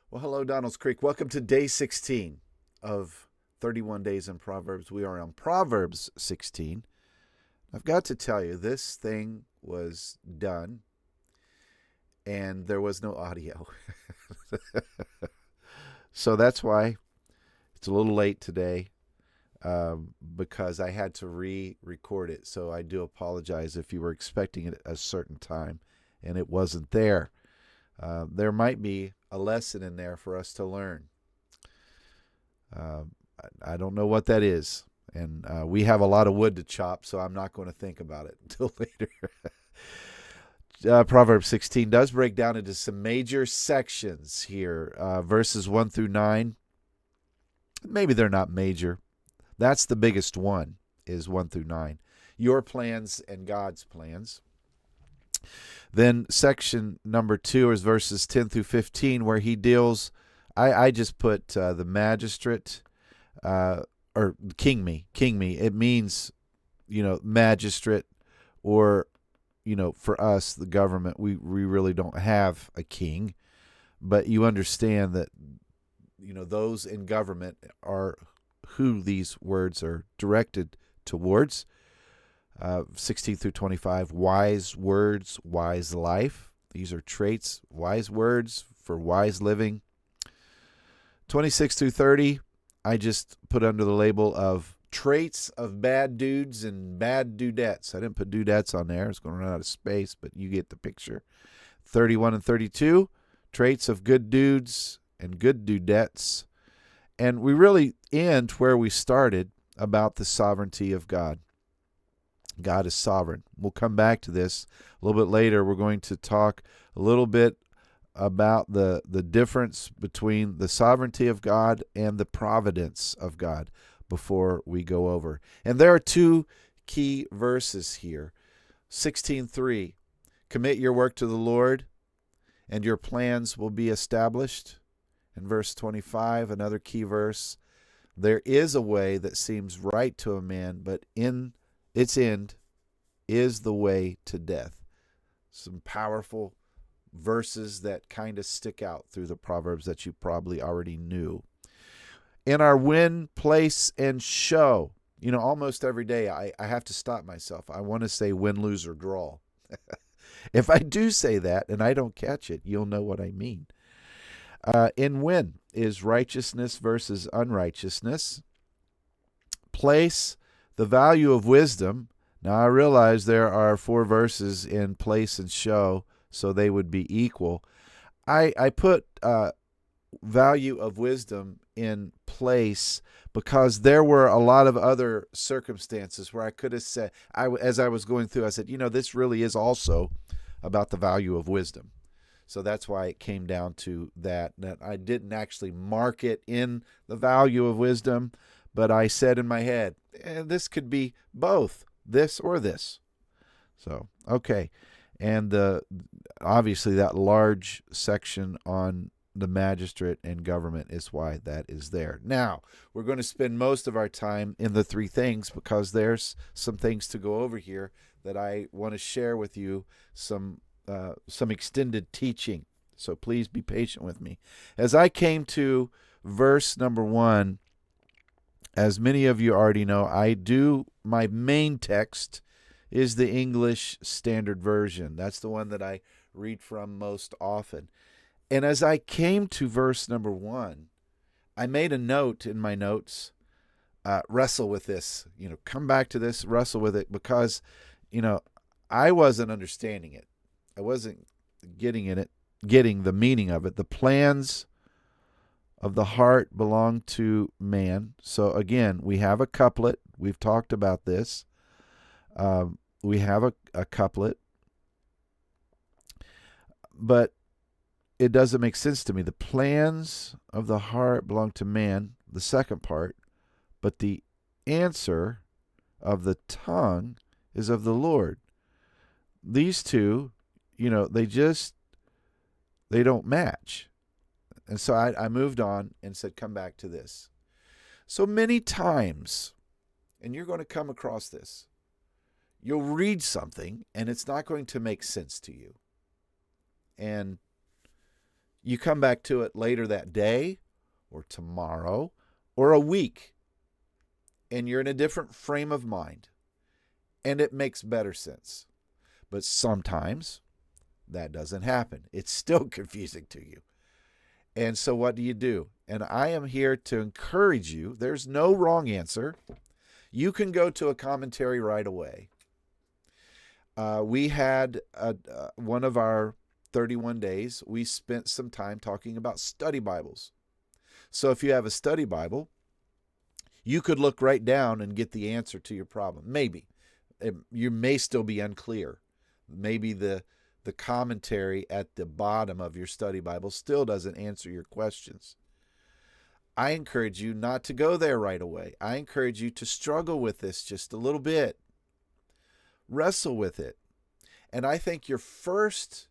Well, hello, Donald's Creek. Welcome to day 16 of 31 Days in Proverbs. We are on Proverbs 16. I've got to tell you, this thing was done and there was no audio. So that's why it's a little late today because I had to re-record it. So I do apologize if you were expecting it at a certain time and it wasn't there. There might be a lesson in there for us to learn. Uh, I don't know what that is. And we have a lot of wood to chop, so I'm not going to think about it until later. Proverbs 16 does break down into some major sections here, verses 1 through 9. Maybe they're not major. That's the biggest one, is 1 through 9. Your plans and God's plans. Then section number 2 is verses 10 through 15, where he deals, I just put the magistrate, or king me. It means, magistrate, or, for us, the government, we really don't have a king. But you understand that, those in government are who these words are directed towards. 16 through 25, wise words, wise life. These are traits, wise words for wise living. 26 through 30, I just put under the label of traits of bad dudes and bad dudettes. I didn't put dudettes on there. It's going to run out of space, but you get the picture. 31 and 32, traits of good dudes and good dudettes. And we really end where we started, about the sovereignty of God. God is sovereign. We'll come back to this a little bit later. We're going to talk a little bit about the difference between the sovereignty of God and the providence of God before we go over. And there are two key verses here. 16:3, commit your work to the Lord and your plans will be established. And verse 25, another key verse, there is a way that seems right to a man, but in its end is the way to death. Some powerful verses that kind of stick out through the Proverbs that you probably already knew. In our win, place, and show, almost every day I have to stop myself. I want to say win, lose, or draw. If I do say that and I don't catch it, you'll know what I mean. In win is righteousness versus unrighteousness. Place, the value of wisdom. Now, I realize there are 4 verses in place and show, so they would be equal. I put value of wisdom in place because there were a lot of other circumstances where I could have said, as I was going through, I said, this really is also about the value of wisdom. So that's why it came down to that I didn't actually mark it in the value of wisdom, but I said in my head, this could be both, this or this. So, okay. And obviously that large section on the magistrate and government is why that is there. Now, we're going to spend most of our time in the 3 things because there's some things to go over here that I want to share with you, some extended teaching. So please be patient with me. As I came to verse number 1, as many of you already know, my main text is the English Standard Version. That's the one that I read from most often. And as I came to verse number 1, I made a note in my notes, wrestle with this, come back to this, wrestle with it, because, I wasn't understanding it. I wasn't getting the meaning of it. The plans of the heart belong to man. So again, we have a couplet. We've talked about this. We have a couplet, but it doesn't make sense to me. The plans of the heart belong to man, the second part, but the answer of the tongue is of the Lord. These two, they don't match. And so I moved on and said, come back to this. So many times, and you're going to come across this, you'll read something and it's not going to make sense to you. And You come back to it later that day or tomorrow or a week, and you're in a different frame of mind, and it makes better sense. But sometimes that doesn't happen. It's still confusing to you. And so what do? And I am here to encourage you. There's no wrong answer. You can go to a commentary right away. We had one of our 31 days, we spent some time talking about study Bibles. So if you have a study Bible, you could look right down and get the answer to your problem. Maybe. You may still be unclear. Maybe the commentary at the bottom of your study Bible still doesn't answer your questions. I encourage you not to go there right away. I encourage you to struggle with this just a little bit. Wrestle with it. And I think your first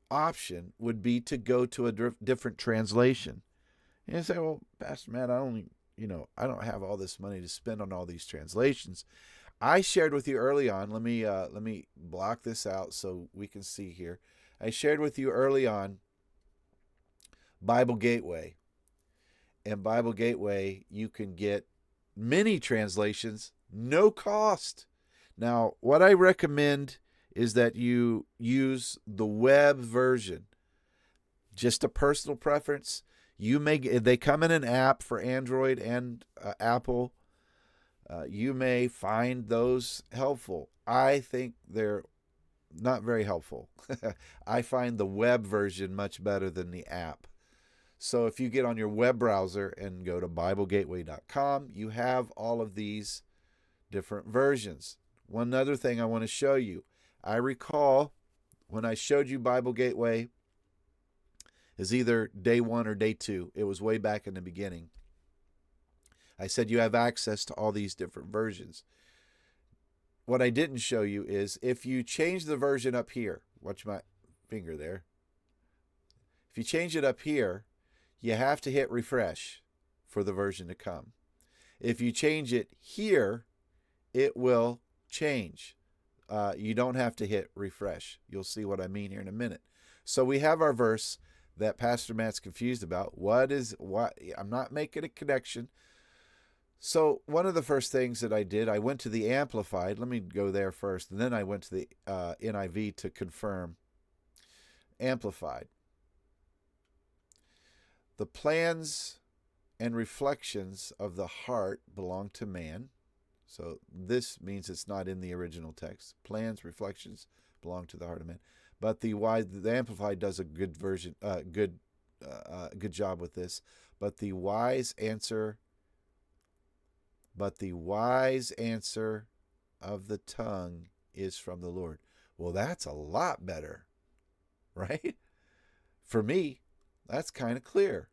option would be to go to a different translation. And you say, well, Pastor Matt, I don't have all this money to spend on all these translations. I shared with you early on, let me block this out so we can see here. I shared with you early on Bible Gateway. And Bible Gateway, you can get many translations, no cost. Now, what I recommend is that you use the web version. Just a personal preference. They come in an app for Android and Apple. You may find those helpful. I think they're not very helpful. I find the web version much better than the app. So if you get on your web browser and go to BibleGateway.com, you have all of these different versions. One other thing I want to show you. I recall when I showed you Bible Gateway is either day 1 or day 2. It was way back in the beginning. I said you have access to all these different versions. What I didn't show you is if you change the version up here, watch my finger there. If you change it up here, you have to hit refresh for the version to come. If you change it here, it will change. You don't have to hit refresh. You'll see what I mean here in a minute. So we have our verse that Pastor Matt's confused about. What? I'm not making a connection. So one of the first things that I did, I went to the Amplified. Let me go there first. And then I went to the NIV to confirm. Amplified. The plans and reflections of the heart belong to man. So this means it's not in the original text. Plans, reflections belong to the heart of man. But the Amplified does a good version, good job with this. But the wise answer of the tongue is from the Lord. Well, that's a lot better, right? For me, that's kind of clear.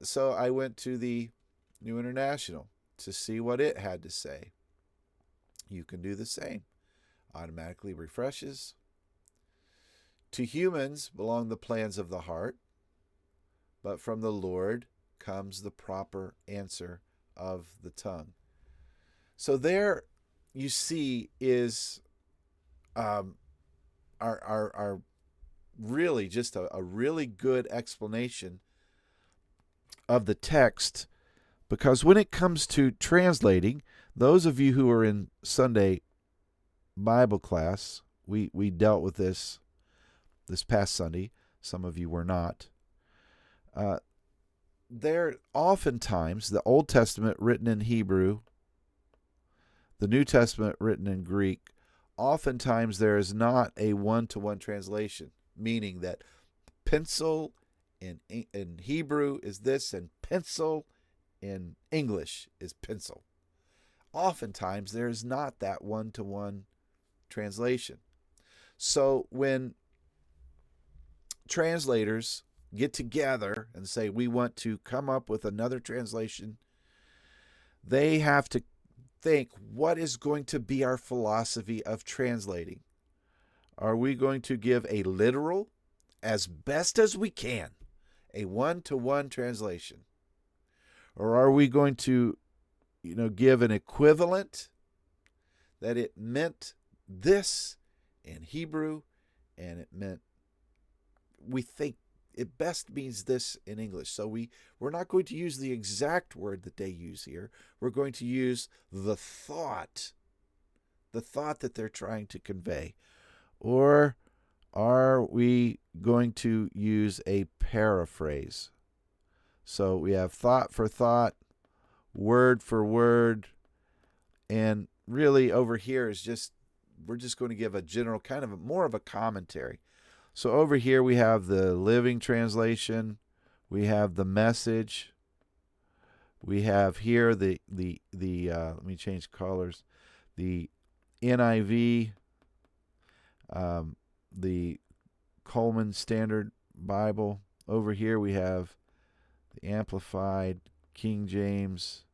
So I went to the New International to see what it had to say. You can do the same. Automatically refreshes. To humans belong the plans of the heart, but from the Lord comes the proper answer of the tongue. So there you see is our really just a really good explanation of the text, because when it comes to translating, those of you who are in Sunday Bible class, we dealt with this past Sunday. Some of you were not. There oftentimes the Old Testament written in Hebrew, the New Testament written in Greek, oftentimes there is not a one-to-one translation, meaning that pencil in Hebrew is this and pencil in English is pencil. Oftentimes there is not that one-to-one translation. So when translators get together and say, we want to come up with another translation, they have to think, what is going to be our philosophy of translating? Are we going to give a literal, as best as we can, a one-to-one translation? Or are we going to, give an equivalent that it meant this in Hebrew and it meant we think it best means this in English. So we're not going to use the exact word that they use here. We're going to use the thought that they're trying to convey. Or are we going to use a paraphrase? So we have thought for thought, word for word, and really over here is just, we're just going to give a general kind of more of a commentary. So over here we have the Living Translation, we have the Message, we have here the let me change colors, the NIV, the Coleman Standard Bible. Over here we have the Amplified, King James,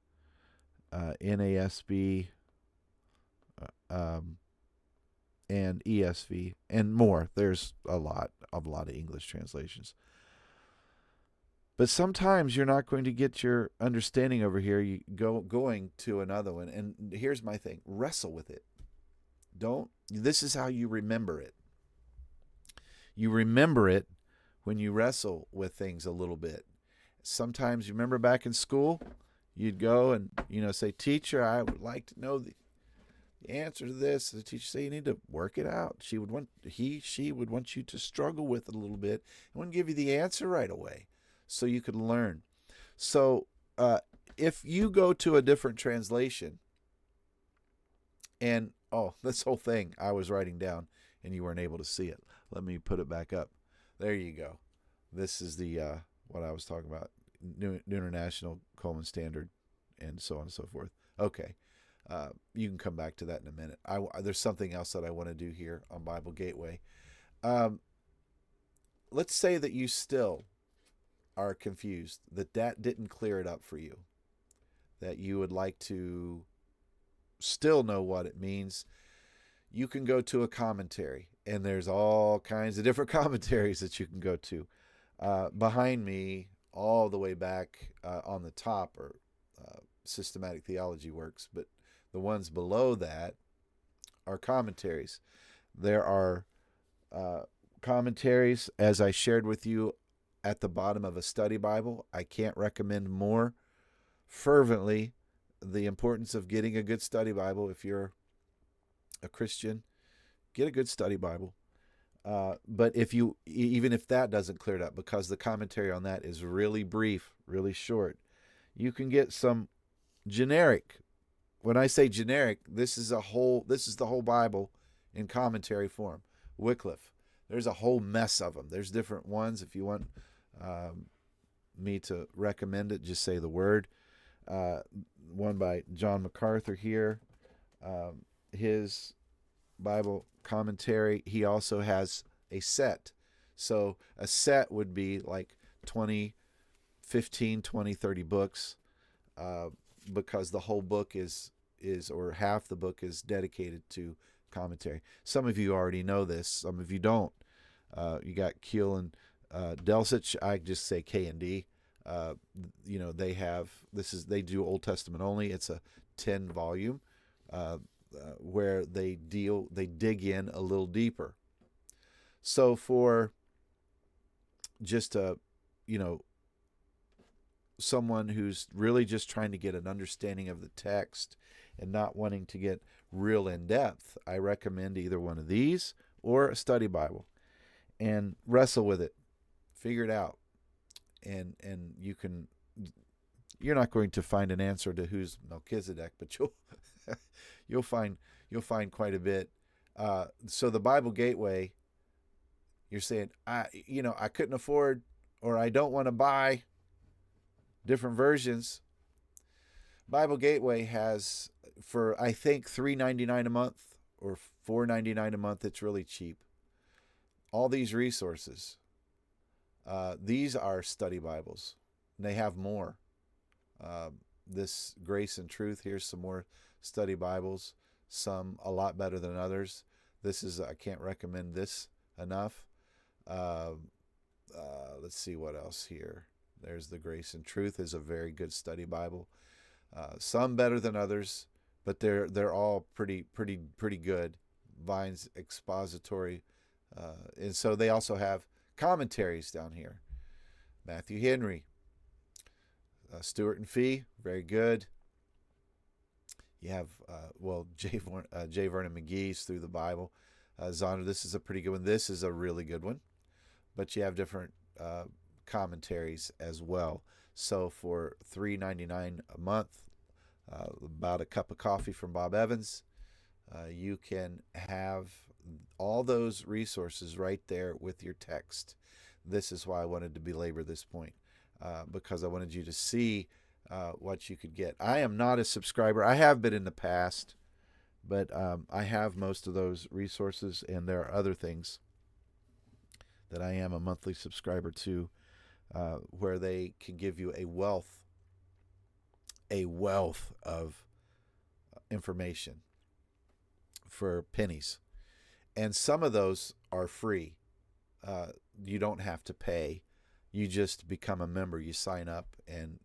NASB, and ESV, and more. There's a lot of English translations. But sometimes you're not going to get your understanding over here. You going to another one. And here's my thing: wrestle with it. This is how you remember it. You remember it when you wrestle with things a little bit. Sometimes, you remember back in school, you'd go and say, "Teacher, I would like to know the answer to this." The teacher say, "You need to work it out." She would want you to struggle with it a little bit and wouldn't give you the answer right away, so you could learn. So if you go to a different translation, and this whole thing I was writing down and you weren't able to see it. Let me put it back up. There you go. This is the what I was talking about, New International Coleman Standard, and so on and so forth. Okay. You can come back to that in a minute. There's something else that I want to do here on Bible Gateway. Let's say that you still are confused, that didn't clear it up for you, that you would like to still know what it means. You can go to a commentary, and there's all kinds of different commentaries that you can go to. Behind me, all the way back on the top, are Systematic Theology Works, but the ones below that are commentaries. There are commentaries, as I shared with you, at the bottom of a study Bible. I can't recommend more fervently the importance of getting a good study Bible. If you're a Christian, get a good study Bible. But even if that doesn't clear it up, because the commentary on that is really brief, really short, you can get some generic. When I say generic, this is the whole Bible in commentary form. Wycliffe. There's a whole mess of them. There's different ones. If you want me to recommend it, just say the word. One by John MacArthur here. His Bible commentary. He also has a set. So a set would be like 15, 20, 30 books, because the whole book is or half the book is dedicated to commentary. Some of you already know this. Some of you don't. You got Keel and Delsich. I just say K&D. They do Old Testament only. It's a 10 volume where they dig in a little deeper. So for just someone who's really just trying to get an understanding of the text and not wanting to get real in depth, I recommend either one of these or a study Bible, and wrestle with it, figure it out, and you're not going to find an answer to who's Melchizedek, but you'll find quite a bit. So the Bible Gateway, you're saying, I couldn't afford, or I don't want to buy different versions. Bible Gateway has, for I think $3.99 a month or $4.99 a month, it's really cheap, all these resources. These are study Bibles. And they have more. This Grace and Truth, here's some more study Bibles, some a lot better than others. I can't recommend this enough. Let's see what else here. There's the Grace and Truth, is a very good study Bible. Some better than others, but they're all pretty good. Vine's expository, and so they also have Commentaries down here. Matthew Henry, Stewart and Fee, very good. You have, J. Vernon McGee's Through the Bible. Zonder, this is a pretty good one. This is a really good one. But you have different commentaries as well. So for $3.99 a month, about a cup of coffee from Bob Evans, you can have all those resources right there with your text. This is why I wanted to belabor this point, because I wanted you to see what you could get. I am not a subscriber. I have been in the past, but I have most of those resources, and there are other things that I am a monthly subscriber to, where they can give you a wealth of information for pennies. And some of those are free. You don't have to pay. You just become a member. You sign up, and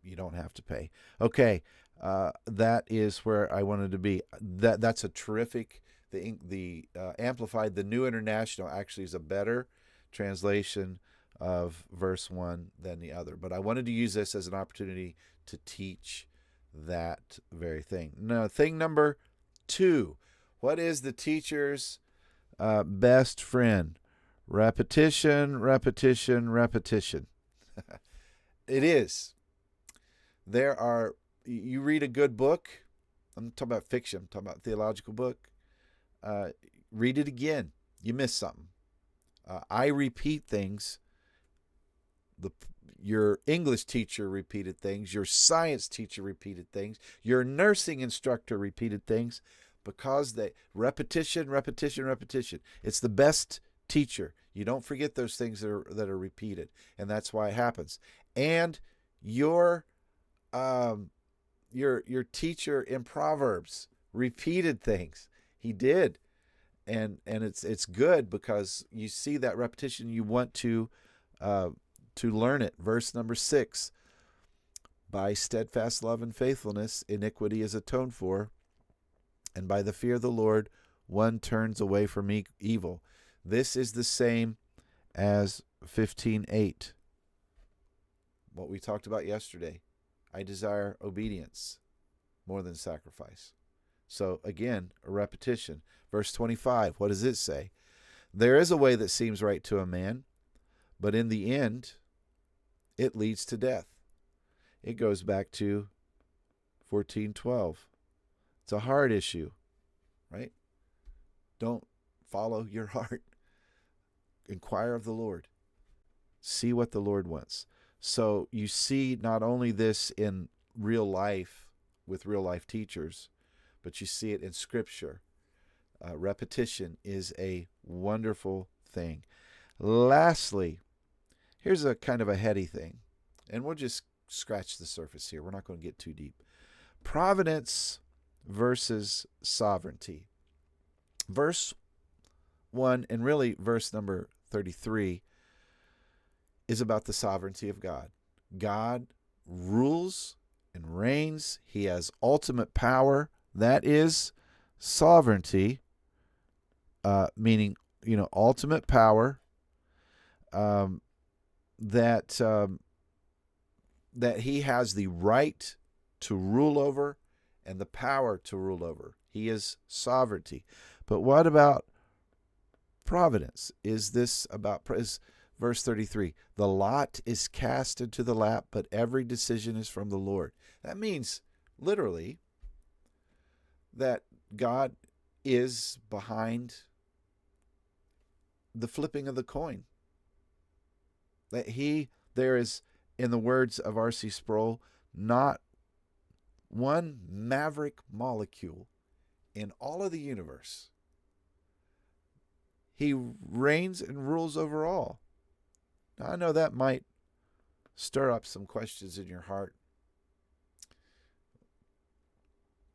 you don't have to pay. Okay, that is where I wanted to be. That's a terrific. The Amplified, the New International, actually is a better translation of verse 1 than the other. But I wanted to use this as an opportunity to teach that very thing. Now, thing number 2. What is the teacher's best friend? Repetition, repetition, repetition. It is. You read a good book. I'm talking about fiction. I'm talking about a theological book. Read it again. You miss something. I repeat things. Your English teacher repeated things. Your science teacher repeated things. Your nursing instructor repeated things, because repetition, repetition, repetition. It's the best teacher. You don't forget those things that are repeated, and that's why it happens. And your teacher in Proverbs repeated things. He did, and it's good, because you see that repetition. You want to learn it. Verse number 6: by steadfast love and faithfulness, iniquity is atoned for, and by the fear of the Lord, one turns away from evil. This is the same as 15:8, what we talked about yesterday. I desire obedience more than sacrifice. So again, a repetition. Verse 25, what does it say? There is a way that seems right to a man, but in the end, it leads to death. It goes back to 14:12. It's a heart issue, right? Don't follow your heart. Inquire of the Lord. See what the Lord wants. So you see not only this in real life with real life teachers, but you see it in Scripture. Repetition is a wonderful thing. Lastly, here's a kind of a heady thing, and we'll just scratch the surface here. We're not going to get too deep. Providence versus sovereignty. Verse 1, and really verse number 33, is about the sovereignty of God. God rules and reigns. He has ultimate power. That is sovereignty, meaning, ultimate power, that he has the right to rule over and the power to rule over. He is sovereignty. But what about providence? Is this about verse 33? The lot is cast into the lap, but every decision is from the Lord. That means literally that God is behind the flipping of the coin. That there is, in the words of R.C. Sproul, not one maverick molecule in all of the universe. He reigns and rules over all. Now, I know that might stir up some questions in your heart.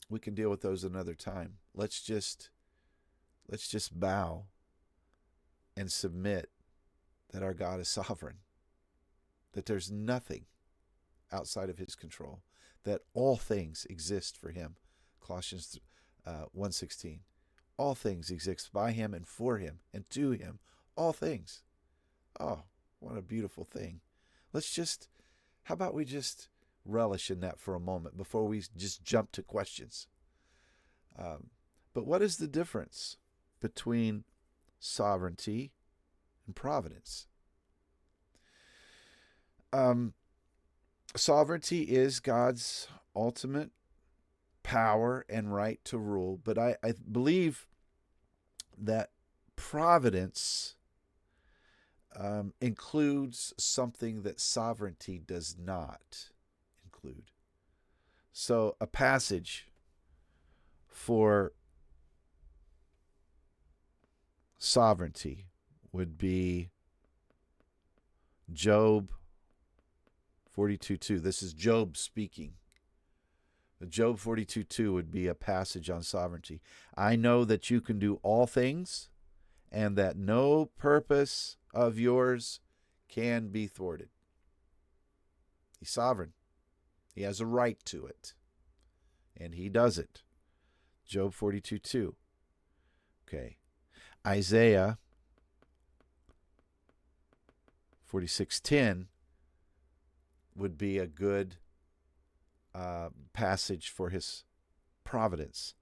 We can deal with those another time. Let's just bow and submit that our God is sovereign, that there's nothing outside of his control, that all things exist for him. Colossians 1:16. All things exist by him and for him and to him. All things. Oh, what a beautiful thing. How about we just relish in that for a moment before we just jump to questions? Um, but what is the difference between sovereignty and providence? Um, Sovereignty is God's ultimate power and right to rule, but I believe that providence includes something that sovereignty does not include. So, a passage for sovereignty would be Job 42:2. This is Job speaking. Job 42:2 would be a passage on sovereignty. I know that you can do all things and that no purpose of yours can be thwarted. He's sovereign. He has a right to it. And he does it. Job 42:2. Okay. Isaiah 46:10 would be a good passage for his providence.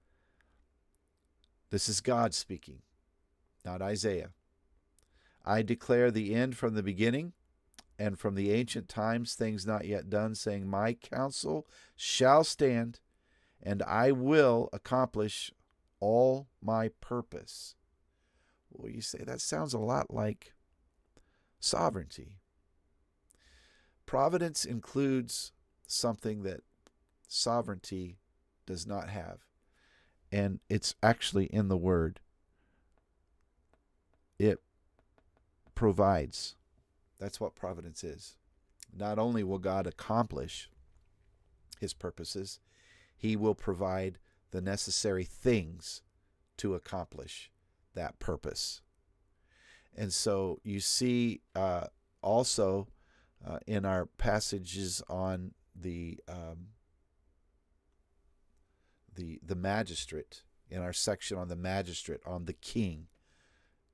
This is God speaking, not Isaiah. I declare the end from the beginning, and from the ancient times things not yet done, saying, my counsel shall stand, and I will accomplish all my purpose. Well, you say that sounds a lot like sovereignty. Providence includes something that sovereignty does not have, and it's actually in the Word. It provides. That's what providence is. Not only will God accomplish his purposes, he will provide the necessary things to accomplish that purpose. And so you see also in our passages on the magistrate, in our section on the magistrate, on the king,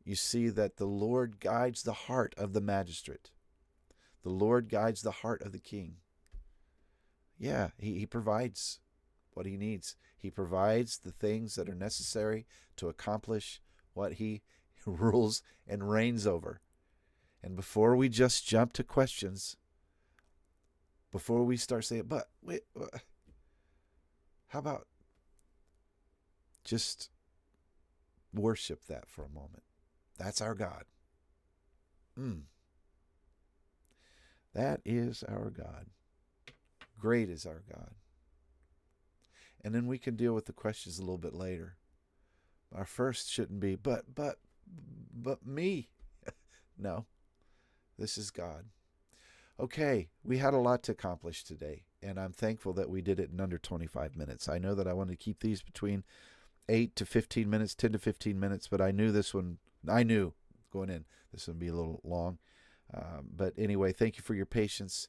you see that the Lord guides the heart of the magistrate. The Lord guides the heart of the king. Yeah, he provides what he needs. He provides the things that are necessary to accomplish what he rules and reigns over. And before we just jump to questions, before we start saying, but wait, how about just worship that for a moment? That's our God. That is our God. Great is our God. And then we can deal with the questions a little bit later. Our first shouldn't be, but me. No, this is God. Okay, we had a lot to accomplish today, and I'm thankful that we did it in under 25 minutes. I know that I wanted to keep these between 8 to 15 minutes, 10 to 15 minutes, but I knew going in, this would be a little long. But anyway, thank you for your patience.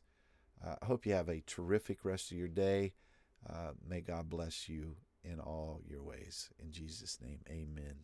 I hope you have a terrific rest of your day. May God bless you in all your ways. In Jesus' name, amen.